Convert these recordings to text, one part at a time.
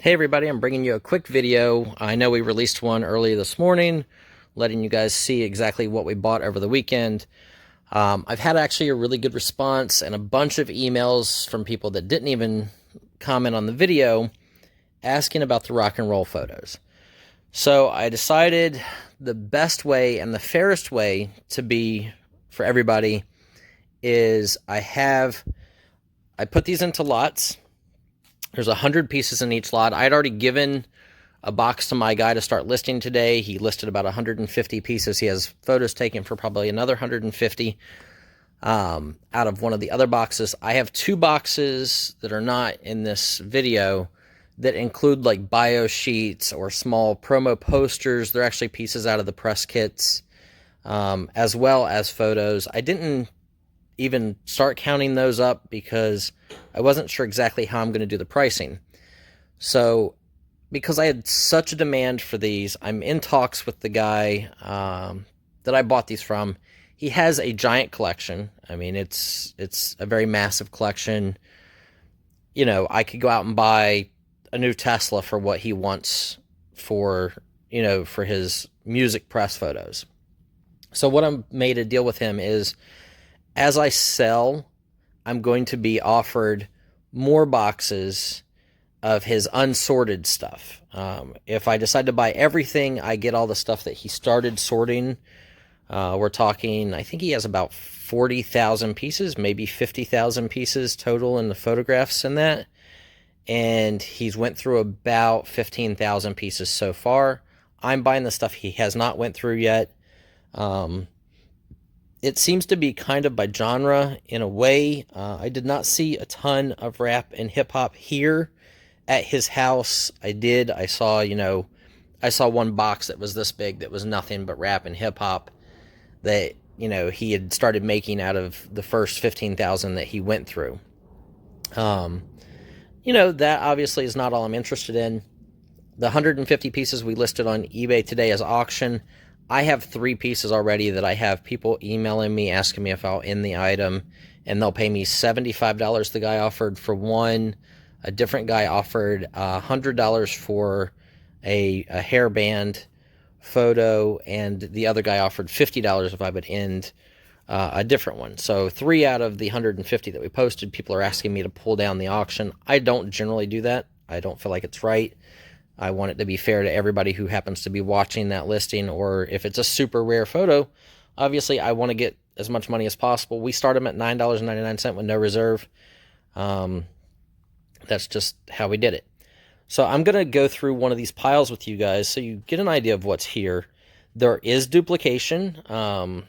Hey everybody, I'm bringing you a quick video. I know we released one early this morning, letting you guys see exactly what we bought over the weekend. I've had actually a really good response and a bunch of emails from people that didn't even comment on the video asking about the rock and roll photos. So I decided the best way and the fairest way to be for everybody is I put these into lots. There's 100 pieces in each lot. I'd already given a box to my guy to start listing today. He listed about 150 pieces. He has photos taken for probably another 150 out of one of the other boxes. I have two boxes that are not in this video that include like bio sheets or small promo posters. They're actually pieces out of the press kits, as well as photos. I didn't even start counting those up because I wasn't sure exactly how I'm going to do the pricing. So because I had such a demand for these, I'm in talks with the guy that I bought these from. He has a giant collection. I mean, it's a very massive collection. You know, I could go out and buy a new Tesla for what he wants for, for his music press photos. So what I made a deal with him is, as I sell, I'm going to be offered more boxes of his unsorted stuff. If I decide to buy everything, I get all the stuff that he started sorting. We're talking, I think he has about 40,000 pieces, maybe 50,000 pieces total in the photographs in that. And he's went through about 15,000 pieces so far. I'm buying the stuff he has not went through yet. It seems to be kind of by genre in a way. I did not see a ton of rap and hip hop here at his house. I saw, I saw one box that was this big that was nothing but rap and hip hop that, he had started making out of the first 15,000 that he went through. That obviously is not all I'm interested in. The 150 pieces we listed on eBay today as auction, I have 3 pieces already that I have people emailing me, asking me if I'll end the item, and they'll pay me $75. The guy offered for one. A different guy offered $100 for a hairband photo, and the other guy offered $50 if I would end a different one. So 3 out of the 150 that we posted, people are asking me to pull down the auction. I don't generally do that. I don't feel like it's right. I want it to be fair to everybody who happens to be watching that listing, or if it's a super rare photo, obviously I want to get as much money as possible. We start them at $9.99 with no reserve. That's just how we did it. So I'm going to go through one of these piles with you guys so you get an idea of what's here. There is duplication. I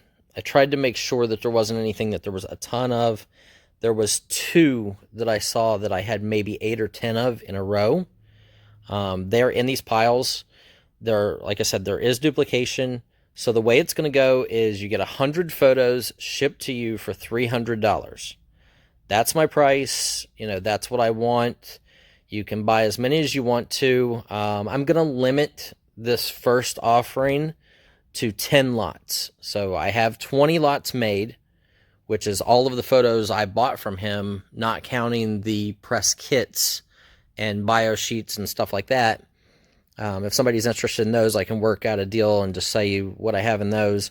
tried to make sure that there wasn't anything that there was a ton of. There was 2 that I saw that I had maybe 8 or 10 of in a row. They're in these piles. Like I said, there is duplication. So the way it's going to go is you get 100 photos shipped to you for $300. That's my price. That's what I want. You can buy as many as you want to. I'm going to limit this first offering to 10 lots. So I have 20 lots made, which is all of the photos I bought from him, not counting the press kits and bio sheets and stuff like that. If somebody's interested in those, I can work out a deal and just say you what I have in those.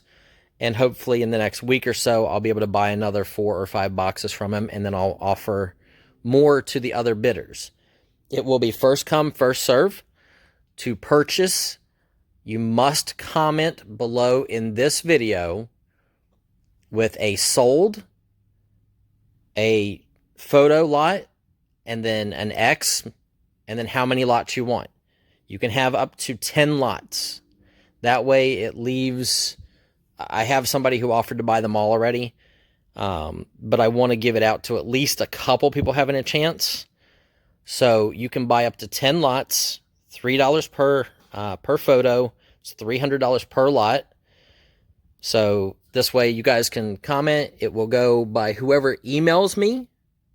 And hopefully in the next week or so, I'll be able to buy another 4 or 5 boxes from him, and then I'll offer more to the other bidders. It will be first come, first serve. To purchase, you must comment below in this video with a sold, a photo lot, and then an X, and then how many lots you want. You can have up to 10 lots. That way it leaves, I have somebody who offered to buy them all already, but I want to give it out to at least a couple people having a chance. So you can buy up to 10 lots, $3 per photo. It's $300 per lot. So this way you guys can comment. It will go by whoever emails me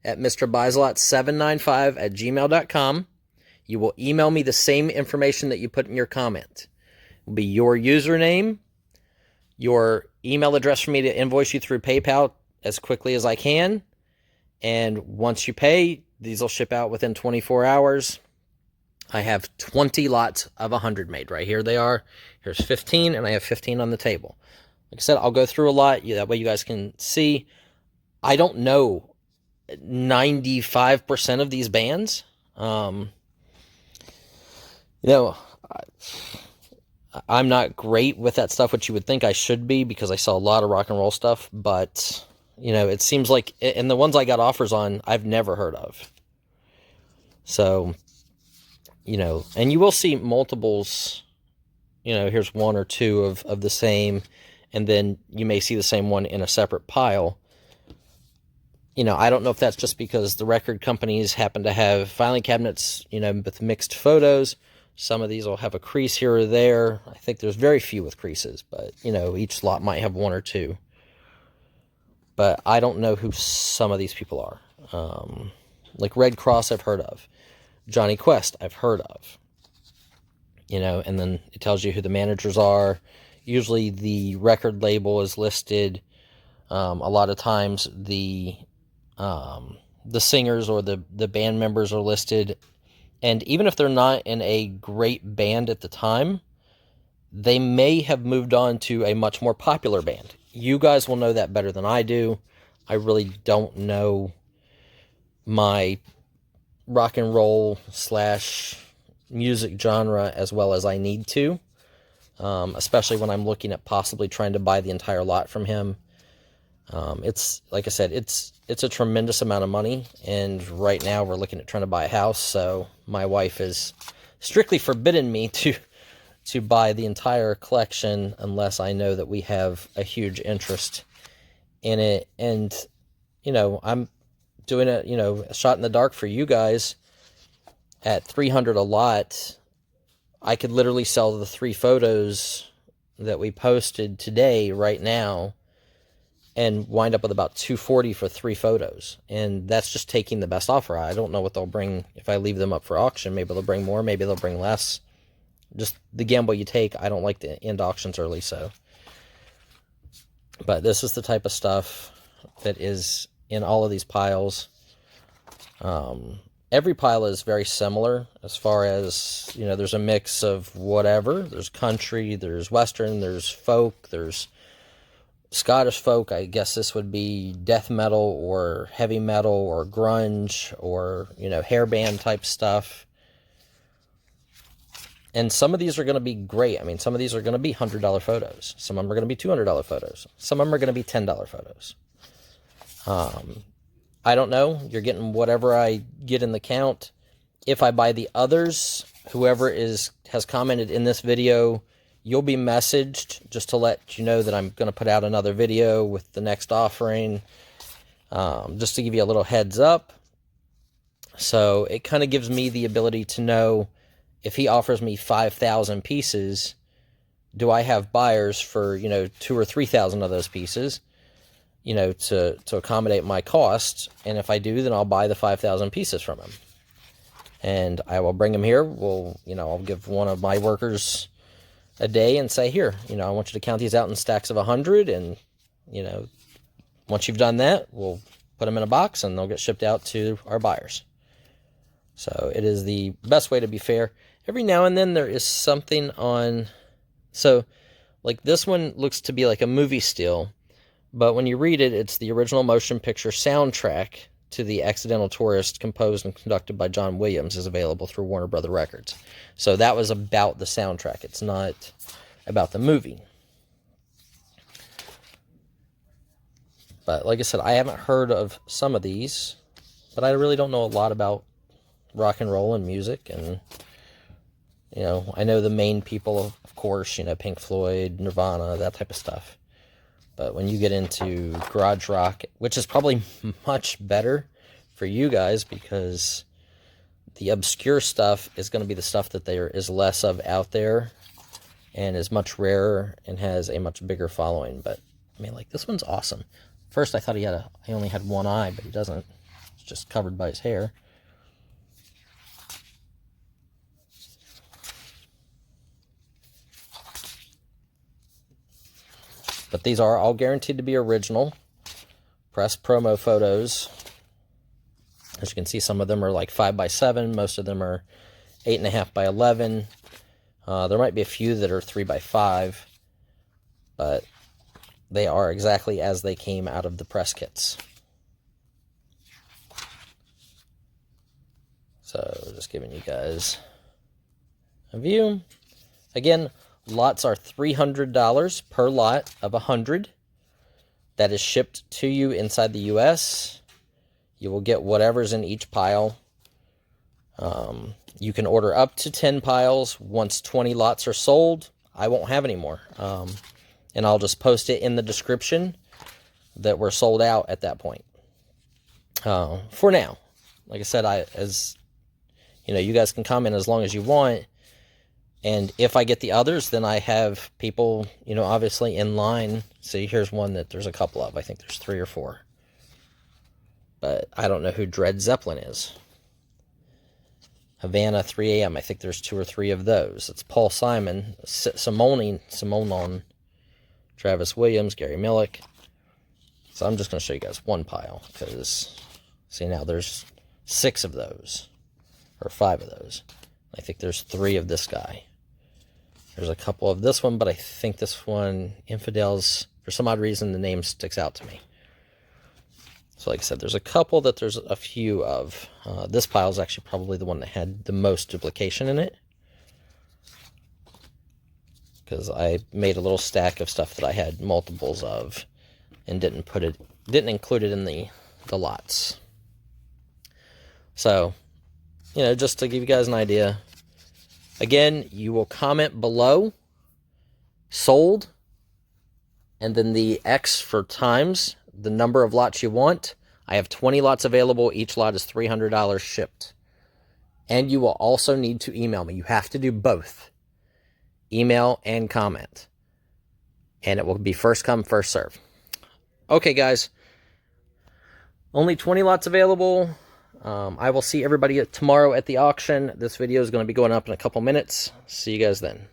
at mrbislot795@gmail.com. You will email me the same information that you put in your comment. It will be your username, your email address for me to invoice you through PayPal as quickly as I can. And once you pay, these will ship out within 24 hours. I have 20 lots of 100 made. Right here they are. Here's 15, and I have 15 on the table. Like I said, I'll go through a lot. That way you guys can see. I don't know 95% of these bands. You know, I'm not great with that stuff, which you would think I should be, because I saw a lot of rock and roll stuff. But, you know, it seems like, and the ones I got offers on, I've never heard of. So, you know, and you will see multiples. You know, here's one or two of the same, and then you may see the same one in a separate pile. You know, I don't know if that's just because the record companies happen to have filing cabinets, you know, with mixed photos. Some of these will have a crease here or there. I think there's very few with creases, but, you know, each lot might have one or two. But I don't know who some of these people are. Like Red Cross, I've heard of. Johnny Quest, I've heard of. You know, and then it tells you who the managers are. Usually the record label is listed. A lot of times the singers or the band members are listed. And even if they're not in a great band at the time, they may have moved on to a much more popular band. You guys will know that better than I do. I really don't know my rock and roll / music genre as well as I need to, especially when I'm looking at possibly trying to buy the entire lot from him. It's, like I said, it's a tremendous amount of money, and right now we're looking at trying to buy a house, so my wife is strictly forbidden me to buy the entire collection unless I know that we have a huge interest in it. And, you know, I'm doing it, you know, a shot in the dark for you guys. At $300 a lot, I could literally sell the 3 photos that we posted today right now and wind up with about $240 for 3 photos. And that's just taking the best offer. I don't know what they'll bring if I leave them up for auction. Maybe they'll bring more, maybe they'll bring less. Just the gamble you take. I don't like to end auctions early, so. But this is the type of stuff that is in all of these piles. Every pile is very similar as far as, you know, there's a mix of whatever. There's country, there's western, there's folk, there's Scottish folk. I guess this would be death metal or heavy metal or grunge or, you know, hairband type stuff. And some of these are going to be great. I mean, some of these are going to be $100 photos. Some of them are going to be $200 photos. Some of them are going to be $10 photos. I don't know. You're getting whatever I get in the count. If I buy the others, whoever has commented in this video, you'll be messaged just to let you know that I'm going to put out another video with the next offering, just to give you a little heads up. So it kind of gives me the ability to know if he offers me 5,000 pieces, do I have buyers for, you know, 2,000 or 3,000 of those pieces, you know, to accommodate my costs. And if I do, then I'll buy the 5,000 pieces from him. And I will bring them here. I'll give one of my workers a day and say, here, you know, I want you to count these out in stacks of 100. And, you know, once you've done that, we'll put them in a box and they'll get shipped out to our buyers. So it is the best way to be fair. Every now and then there is something on, so like this one looks to be like a movie still, but when you read it, it's the original motion picture soundtrack to The Accidental Tourist, composed and conducted by John Williams, is available through Warner Brothers Records. So that was about the soundtrack. It's not about the movie. But like I said, I haven't heard of some of these, but I really don't know a lot about rock and roll and music. And, you know, I know the main people, of course, you know, Pink Floyd, Nirvana, that type of stuff. But when you get into garage rock, which is probably much better for you guys, because the obscure stuff is going to be the stuff that there is less of out there and is much rarer and has a much bigger following. But I mean, like, this one's awesome. First I thought he only had one eye, but he doesn't. It's just covered by his hair. But these are all guaranteed to be original press promo photos. As you can see, some of them are like 5x7. Most of them are 8.5 by 11. There might be a few that are 3 by 5, but they are exactly as they came out of the press kits. So just giving you guys a view. Again, lots are $300 per lot of 100. That is shipped to you inside the U.S. You will get whatever's in each pile. You can order up to 10 piles. Once 20 lots are sold, I won't have any more. And I'll just post it in the description that we're sold out at that point. For now, like I said, as you know, you guys can comment as long as you want. And if I get the others, then I have people, you know, obviously in line. See, here's one that there's a couple of. I think there's 3 or 4. But I don't know who Dread Zeppelin is. Havana 3 a.m. I think there's 2 or 3 of those. It's Paul Simon, Simone, Travis Williams, Gary Millick. So I'm just going to show you guys one pile. Because, see now, there's 6 of those. Or 5 of those. I think there's 3 of this guy. There's a couple of this one, but I think this one, Infidels, for some odd reason, the name sticks out to me. So like I said, there's a couple that there's a few of. This pile is actually probably the one that had the most duplication in it. Because I made a little stack of stuff that I had multiples of and didn't include it in the lots. So, you know, just to give you guys an idea. Again, you will comment below, sold, and then the X for times the number of lots you want. I have 20 lots available. Each lot is $300 shipped. And you will also need to email me. You have to do both. Email and comment. And it will be first come, first serve. Okay, guys. Only 20 lots available. I will see everybody tomorrow at the auction. This video is going to be going up in a couple minutes. See you guys then.